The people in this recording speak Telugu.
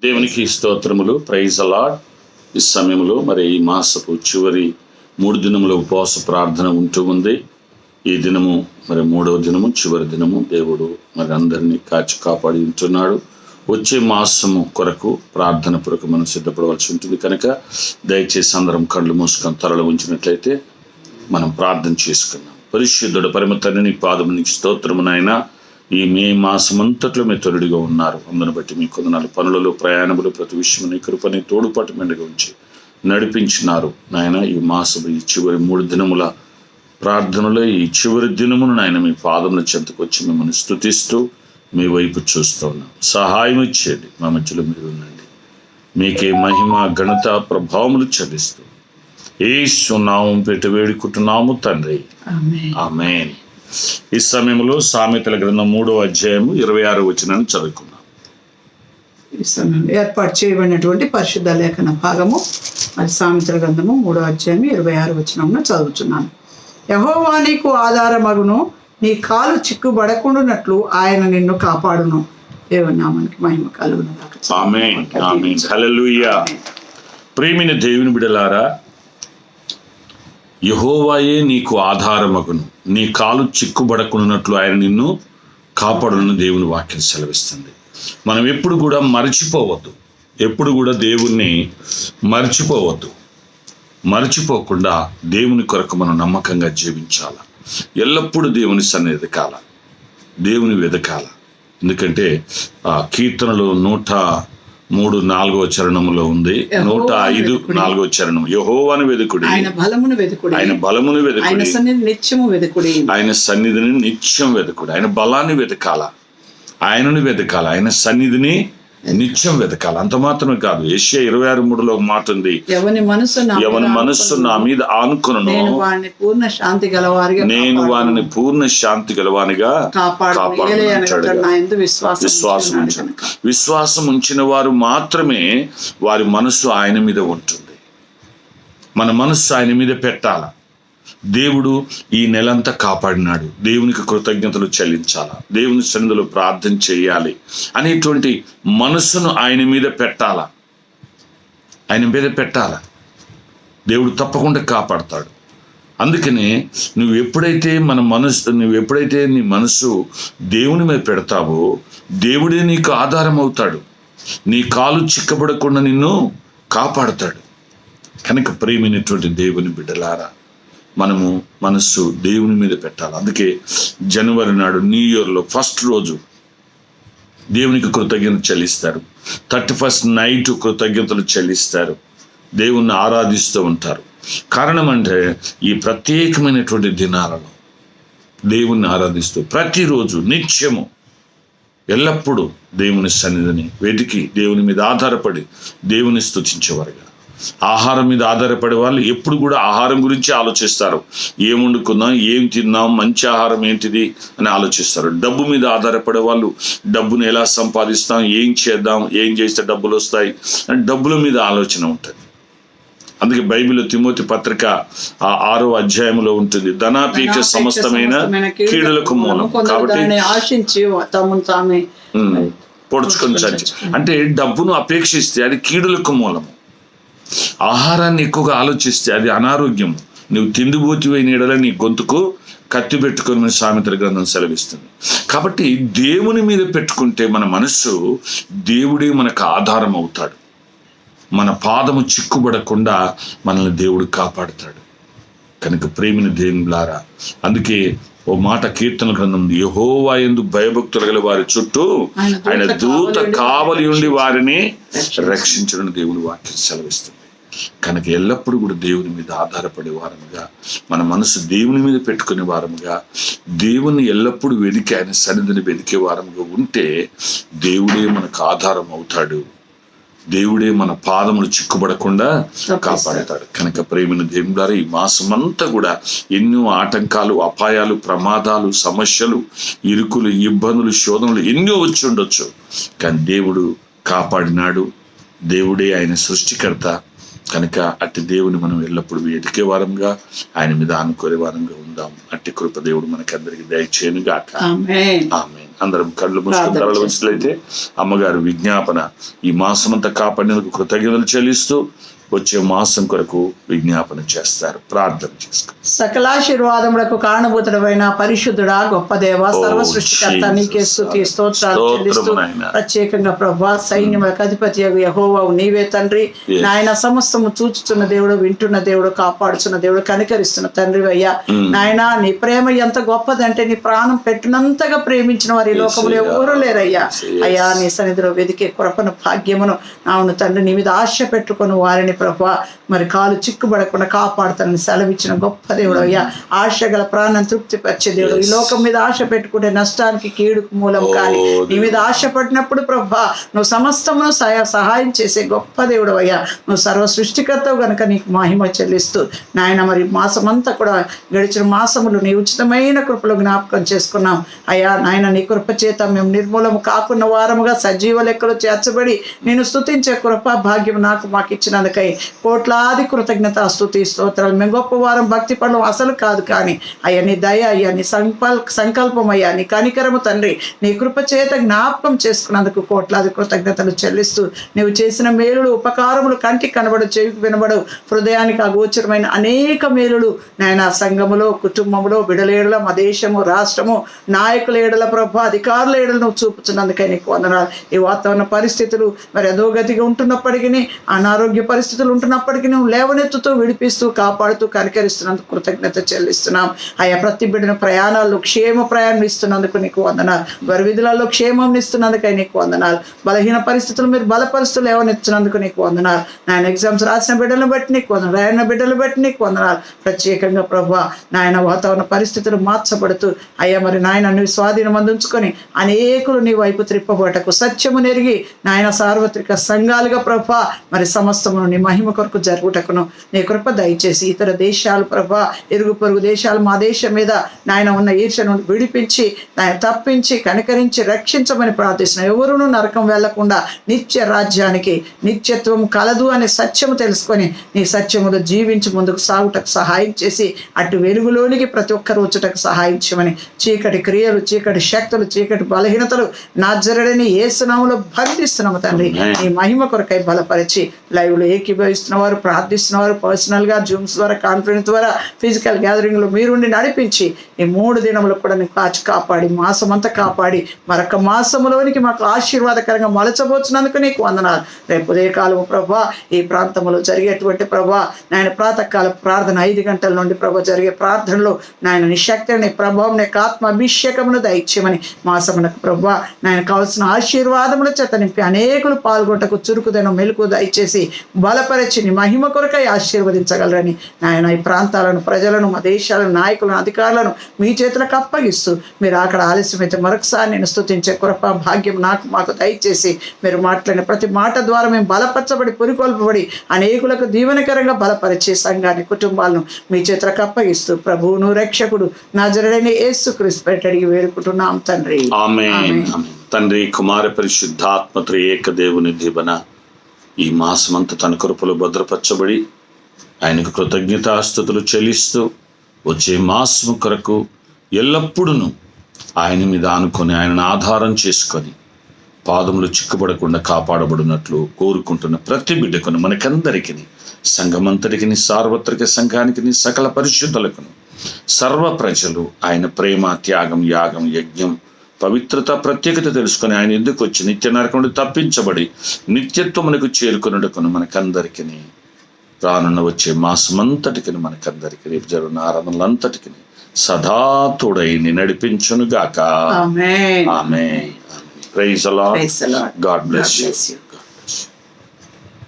దేవునికి స్తోత్రములు. ప్రైజ్ అలాడ్. ఈ సమయంలో మరి ఈ మాసపు చివరి 3 దినముల ఉపవాస ప్రార్థన ఉంటూ ఉంది. ఈ దినము మరి 3వ దినము, చివరి దినము. దేవుడు మరి అందరినీ కాచి కాపాడి ఉంటున్నాడు. వచ్చే మాసము కొరకు ప్రార్థన కొరకు మనం సిద్ధపడవలసి ఉంటుంది కనుక దయచేసి అందరం కళ్ళు మూసుకొని తరలు ఉంచినట్లయితే మనం ప్రార్థన చేసుకున్నాం. పరిశుద్ధుడు పరమ తండ్రి, నీ పాదము నీకు స్తోత్రము నాయనా. ఈ మే మాసమంతట్లో మీ తొలిడిగా ఉన్నారు. అందును బట్టి మీ కొందనాలు పనులలో, ప్రయాణములు, ప్రతి విషయం నీ కృపని తోడుపాటు మెండుగా ఉంచి నడిపించినారు నాయన. ఈ మాసము ఈ చివరి 3 దినముల ప్రార్థనలో ఈ చివరి దినమును నాయన మీ పాదముల చెంతకు వచ్చి మిమ్మల్ని స్తుతిస్తూ మీ వైపు చూస్తూ ఉన్నాం. సహాయం ఇచ్చేయండి, మా మధ్యలో మీరు ఉండండి. మీకే మహిమ, ఘనత, ప్రభావములు చెల్లిస్తూ యేసు నామమున పెట్టి వేడుకుంటున్నాము తండ్రి, ఆమేన్. ఈ సమయంలో సామెతల గ్రంథం 3వ అధ్యాయము 26వ వచనాన్ని చదువుకున్నాం. ఈ సమయంలో ఏర్పాటు చేయబడినటువంటి పరిశుద్ధ లేఖన భాగము అది సామెతల గ్రంథము 3వ అధ్యాయం 26వ వచనమును చదువుతున్నాను. యెహోవా నీకు ఆధారమగును, నీ కాలు చిక్కుబడకుండానట్లు ఆయన నిన్ను కాపాడును. దేవుని నామానికి మహిమ కలుగును గాక. ఆమేన్, ఆమేన్, హల్లెలూయా. ప్రియమైన దేవుని బిడ్డలారా, యెహోవాయే నీకు ఆధారమగును, నీ కాలు చిక్కుబడకున్నట్లు ఆయన నిన్ను కాపాడును దేవుని వాక్యం సెలవిస్తుంది. మనం ఎప్పుడు కూడా మర్చిపోవద్దు, ఎప్పుడు కూడా దేవుణ్ణి మర్చిపోవద్దు. మర్చిపోకుండా దేవుని కొరకు మనం నమ్మకంగా జీవించాల. ఎల్లప్పుడూ దేవుని సన్నిధి వెదకాల, దేవుని వెదకాల. ఎందుకంటే కీర్తనలు 103:4వ చరణములో ఉంది. 105:4వ చరణం, యెహోవాను వెదుకుడి, ఆయన బలమును వెదుకుడి, ఆయన బలమును వెదుకుడి, ఆయన సన్నిధిని నిత్యము వెదుకుడి, ఆయన సన్నిధిని నిత్యం వెదుకుడి. ఆయన బలాన్ని వెతకాల, ఆయనను వెతకాల, ఆయన సన్నిధిని నిత్యం వెతకాలి. అంత మాత్రమే కాదు, యెషయా 26:3లో ఒక మాట ఉంది, ఎవని మనస్సు నా మీద ఆనుకొనును నేను వారిని పూర్ణ శాంతి గలవానిగా కాపాడును. విశ్వాసం ఉంచిన వారు మాత్రమే వారి మనస్సు ఆయన మీద ఉంటుంది. మన మనస్సు ఆయన మీద పెట్టాల. దేవుడు ఈ నెలంతా కాపాడినాడు, దేవునికి కృతజ్ఞతలు చెల్లించాలా, దేవుని సన్నిధిలో ప్రార్థన చేయాలి అనేటువంటి మనస్సును ఆయన మీద పెట్టాలా, ఆయన మీద పెట్టాలా. దేవుడు తప్పకుండా కాపాడతాడు. అందుకనే నువ్వు ఎప్పుడైతే నీ మనసు దేవుని మీద పెడతావో దేవుడే నీకు ఆధారం అవుతాడు. నీ కాలు చిక్కబడకుండా నిన్ను కాపాడతాడు. కనుక ప్రియమైనటువంటి దేవుని బిడ్డలారా, మనము మనస్సు దేవుని మీద పెట్టాలి. అందుకే జనవరి నాడు న్యూ ఇయర్లో ఫస్ట్ రోజు దేవునికి కృతజ్ఞత చెల్లిస్తారు. 31st నైట్ కృతజ్ఞతలు చెల్లిస్తారు, దేవుణ్ణి ఆరాధిస్తూ ఉంటారు. కారణం అంటే ఈ ప్రత్యేకమైనటువంటి దినాలలో దేవుణ్ణి ఆరాధిస్తూ ప్రతిరోజు నిత్యము ఎల్లప్పుడూ దేవుని సన్నిధిని వెతికి దేవుని మీద ఆధారపడి దేవుని స్తుతించేవారుగా. ఆహారం మీద ఆధారపడే వాళ్ళు ఎప్పుడు కూడా ఆహారం గురించి ఆలోచిస్తారు. ఏం వండుకుందాం, ఏం తిందాం, మంచి ఆహారం ఏంటిది అని ఆలోచిస్తారు. డబ్బు మీద ఆధారపడే వాళ్ళు డబ్బును ఎలా సంపాదిస్తాం, ఏం చేద్దాం, ఏం చేస్తే డబ్బులు వస్తాయి అని డబ్బుల మీద ఆలోచన ఉంటుంది. అందుకే బైబిల్లో తిమోతి పత్రిక 6వ అధ్యాయంలో ఉంటుంది, ధనాపేక్ష సమస్తమైన కీడులకు మూలం. కాబట్టి పొడుచుకొని చచ్చి అంటే డబ్బును అపేక్షిస్తే అది కీడులకు మూలము. ఆహారాన్ని ఎక్కువగా ఆలోచిస్తే అది అనారోగ్యం. నువ్వు తిండిపోతివైన ఎడల నీ గొంతుకు కత్తి పెట్టుకొని సామెతల గ్రంథం సెలవిస్తుంది. కాబట్టి దేవుని మీద పెట్టుకుంటే మన మనస్సు, దేవుడే మనకు ఆధారం అవుతాడు. మన పాదము చిక్కుబడకుండా మనల్ని దేవుడు కాపాడుతాడు. కనుక ప్రేమిని దేవులారా, అందుకే ఓ మాట కీర్తన గ్రంథం, యెహోవా యందు భయభక్తులు గల వారి చుట్టూ ఆయన దూత కావలి ఉండి వారిని రక్షించడం దేవుని వాక్యం సెలవిస్తుంది. కనుక ఎల్లప్పుడూ కూడా దేవుని మీద ఆధారపడే వారముగా, మన మనసు దేవుని మీద పెట్టుకునే వారముగా, దేవుని ఎల్లప్పుడూ వెదికి ఆయన సన్నిధిని వెదికే వారముగా ఉంటే దేవుడే మనకు ఆధారం అవుతాడు. దేవుడే మన పాదములు చిక్కుబడకుండా కాపాడతాడు. కనుక ప్రేమైన దేవుడారా, ఈ మాసమంతా కూడా ఎన్నో ఆటంకాలు, అపాయాలు, ప్రమాదాలు, సమస్యలు, ఇరుకులు, ఇబ్బందులు, శోధనలు ఎన్నో వచ్చి ఉండొచ్చు. కానీ దేవుడు కాపాడినాడు. దేవుడే ఆయన సృష్టికర్త. కనుక అట్టి దేవుని మనం ఎల్లప్పుడూ వెతికే వారంగా, ఆయన మీద ఆనుకునే వారంగా ఉందాం. అట్టి కృప దేవుడు మనకి అందరికి దయచేయను గాక. ఆమేన్. అందరం కళ్ళు మూసుకుని తలలు వచ్చినట్లయితే అమ్మగారు విజ్ఞాపన ఈ మాసమంతా కాపాడినందుకు కృతజ్ఞతలు చెల్లిస్తూ వచ్చే మాసం కొరకు విజ్ఞాపన చేస్తారు. ప్రార్థన చేసుకో. సకలాశీర్వాదములకు కారణభూతుడమైన పరిశుద్ధుడా, గొప్ప దేవ, సర్వ సృష్టికర్త, నీకే స్తుతి స్తోత్రాలు చెల్లిస్తూ ప్రత్యేకంగా ప్రభా సైన్యములకు అధిపతి యెహోవావు నీవే తండ్రి. నాయన సమస్తము చూచుచున్న దేవుడు, వింటున్న దేవుడు, కాపాడుచున్న దేవుడు, కనికరిస్తున్న తండ్రి అయ్యా. నాయన నీ ప్రేమ ఎంత గొప్పదంటే నీ ప్రాణం పెట్టినంతగా ప్రేమించిన వారి లోకములు ఎవరు లేరయ్యా. అయ్యా నీ సన్నిధిలో వెదికే కృపను భాగ్యమును అవును తండ్రి నీ మీద ఆశ పెట్టుకుని వారిని ప్రభా మరి కాలు చిక్కుబడకుండా కాపాడుతానని సెలవిచ్చిన గొప్ప దేవుడు అయ్యా. ఆశ గల ప్రాణం తృప్తిపరిచే దేవుడు. ఈ లోకం మీద ఆశ పెట్టుకుంటే నష్టానికి కీడుకు మూలం, కానీ నీ మీద ఆశ పడినప్పుడు ప్రభా నువ్వు సమస్తమును సహాయం చేసే గొప్ప దేవుడు అయ్యా. నువ్వు సర్వ సృష్టికర్తవు గనుక నీకు మహిమ చెల్లిస్తూ నాయన మరి మాసమంతా కూడా గడిచిన మాసములు నీ ఉచితమైన కృపలో జ్ఞాపకం చేసుకున్నాం అయ్యా. నాయన నీ కృప చేత మేము నిర్మూలము కాకున్న వారముగా సజీవ లెక్కలో చేర్చబడి నేను స్తుతించే కృప భాగ్యం మాకు ఇచ్చినందుకై కోట్లాది కృతజ్ఞత స్తుతి స్తోత్రాలు. మేము గొప్ప వారం భక్తి పడడం అసలు కాదు, కానీ అయ్యా నీ దయ అయ్యా, నీ సంకల్పం అయ్యా, నీ కనికరము తండ్రి, నీ కృప చేత జ్ఞాపకం చేసుకున్నందుకు కోట్లాది కృతజ్ఞతలు చెల్లిస్తూ నువ్వు చేసిన మేలులు ఉపకారములు కంటికి కనబడు, చెవికి వినబడు, హృదయానికి అగోచరమైన అనేక మేలులు నాయన సంఘములో, కుటుంబంలో, బిడలేడల, మా దేశము, రాష్ట్రము, నాయకుల ఏడల ప్రభా, అధికారుల ఏడలు నువ్వు చూపుతున్నందుకై నీకు వందనాలు. ఈ వాతావరణ పరిస్థితులు మరి అధోగతిగా ఉంటున్నప్పటికీ, అనారోగ్య పరిస్థితులు ఉంటున్నప్పటికీ నువ్వు లేవనెత్తుతూ, విడిపిస్తూ, కాపాడుతూ, కనికరిస్తున్నందుకు కృతజ్ఞత చెల్లిస్తున్నాం అయ్యా. ప్రతి బిడ్డను ప్రయాణాల్లో క్షేమ ప్రయాణం ఇస్తున్నందుకు నీకు వందనాలు. వారి విధులలో క్షేమం ఇస్తున్నందుకై నీకు వందనాలు. బలహీన పరిస్థితులు మీరు బలపరుస్తూ లేవనెత్తున్నందుకు నీకు వందనాలు. నాయన ఎగ్జామ్స్ రాసిన బిడ్డలను బట్టి నీకు వందనాలు, రాయన బిడ్డలు బట్టి నీకు వందనాలు. ప్రత్యేకంగా ప్రభా నాయన వాతావరణ పరిస్థితులు మార్చబడుతూ అయ్యా మరి నాయన నువ్వు స్వాధీనం అందించుకొని అనేకులు నీ వైపు త్రిప్పబోటకు సత్యము నెరిగి నాయన సార్వత్రిక సంఘాలుగా ప్రభా మరి సమస్తమును నీ మహిమ కొరకు జరుగుటకును నీ కృప దయచేసి ఇతర దేశాలు ప్రభా, ఇరుగు పొరుగు దేశాలు మా దేశం మీద నాయన ఉన్న ఈర్ష్యను విడిపించి నాయన తప్పించి కనికరించి రక్షించమని ప్రార్థిస్తున్నాం. ఎవరును నరకం వెళ్లకుండా నిత్య రాజ్యానికి నిత్యత్వం కలదు అనే సత్యము తెలుసుకొని నీ సత్యములో జీవించి ముందుకు సాగుటకు సహాయం చేసి అటు వెలుగులోనికి ప్రతి ఒక్కరు వచ్చుటకు సహాయం చేయమని చీకటి క్రియలు, చీకటి శక్తులు, చీకటి బలహీనతలు నాజరేయుడైన యేసు నామములో బంధిస్తున్నాము తండ్రి. నీ మహిమ కొరకై బలపరిచి లైవ్ లో ఏకీభవిస్తున్న వారు, ప్రార్థిస్తున్నవారు, పర్సనల్ గా జూమ్స్ ద్వారా, కాన్ఫరెన్స్ ద్వారా, ఫిజికల్ గ్యాదరింగ్ లో మీరుండి నడిపించి ఈ 3 దినములు కూడా నీకు కాచి కాపాడి మాసమంతా కాపాడి మరొక మాసములోనికి మాకు ఆశీర్వాదకరంగా మలచబోతున్నందుకు నీకు వందనాలు. రేపు ఉదయకాలము ప్రభా ఈ ప్రాంతంలో జరిగేటువంటి ప్రభా నాయన ప్రాతకాల ప్రార్థన 5 గంటల నుండి ప్రభా జరిగే ప్రార్థనలో నాయన నీ శక్తిని, నీ ప్రభావం, నీ ఆత్మ అభిషేకమును దయచేయమని మాసమునకు ప్రభా నాయన కావాల్సిన ఆశీర్వాదముల చేత నింపి అనేకులు పాల్గొంటకు చురుకుదనం మెలకు దయచేసి బలపరిచి నీ మహిమ కొరకై ఆశీర్వదించగలరని నాయన ఈ ప్రాంతాలను, ప్రజలను, మా దేశాలను, నాయకులను, అధికారులను మీ చేతులకు అప్పగిస్తూ మీరు అక్కడ ఆలస్యమైతే మరొకసారి నేను స్తుతించే కృప భాగ్యం మాకు దయచేసి మీరు మాట్లాడిన ప్రతి మాట ద్వారా మేము బలపరచబడి, పురికొల్పబడి అనేకులకు దీవెనకరంగా బలపరిచే సంఘాన్ని, కుటుంబాలను మీ చేతులకు అప్పగిస్తూ ప్రభువును రక్షకుడు నజరేయుడైన యేసుక్రీస్తు పేరిట అడిగి వేడుకుంటున్నాం తండ్రి. ఆమేన్. తండ్రి, కుమార, పరిశుద్ధాత్మ త్రియేక దేవుని దీవెన ఈ మాసమంతా తన కృపలో భద్రపరచబడి ఆయనకు కృతజ్ఞతాస్తుతులు చెల్లిస్తూ వచ్చే మాసం కొరకు ఎల్లప్పుడూ ఆయన మీద ఆనుకొని ఆయనను ఆధారం చేసుకొని పాదములు చిక్కుపడకుండా కాపాడబడినట్లు కోరుకుంటున్న ప్రతి బిడ్డకును, మనకందరికి, సంఘమంతటికి, సార్వత్రిక సంఘానికి, సకల పరిశుద్ధులకును, సర్వ ప్రజలు ఆయన ప్రేమ, త్యాగం, యాగం, యజ్ఞం, పవిత్రత, ప్రత్యేకత తెలుసుకొని ఆయన ఎందుకు వచ్చి నిత్య నరకం నుండి తప్పించబడి నిత్యత్వమునకు చేరుకున్నట్టుకును మనకందరికి రానున్న వచ్చే మాసమంతటికి మనకందరికి రేపు జరుగుతున్న ఆరాధనలంతటికి సదా తోడై నడిపించును గాక. ఆమేన్. Praise the Lord. God bless you.